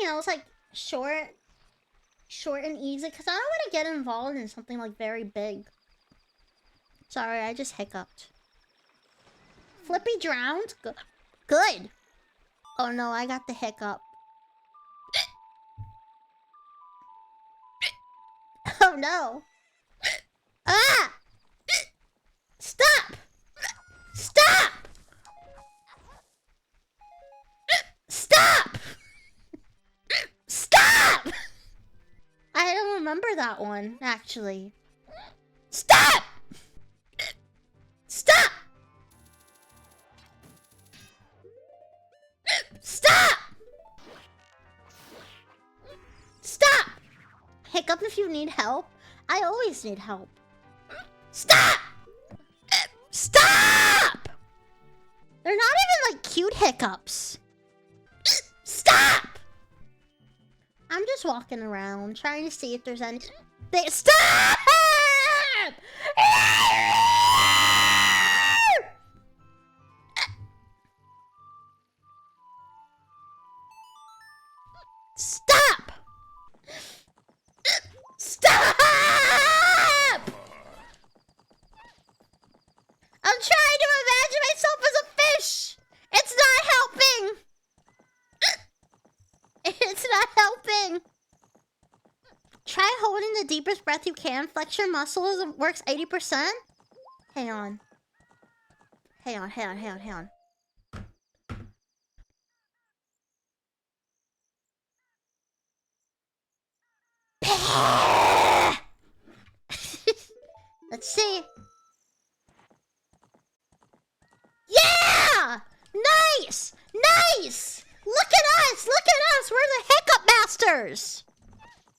else like short and easy? Because I don't want to get involved in something like very big. Sorry, I just hiccuped. Flippy drowned? Good. Oh no, I got the hiccup. Oh no. Ah! Stop! Stop! Stop! Stop! I don't remember that one, actually. Stop! Stop! Stop! Stop! Hiccup if you need help. I always need help. Stop! Stop! They're not even like cute hiccups. Stop! I'm just walking around trying to see if there's any. Stop! Stop! Stop! I'm trying to imagine myself as a fish. It's not helping. It's not helping. Try holding the deepest breath you can. Flex your muscles. Works 80%. Hang on. Hang on. Let's see. Yeah! Nice! Nice! Look at us! Look at us! We're the hiccup masters!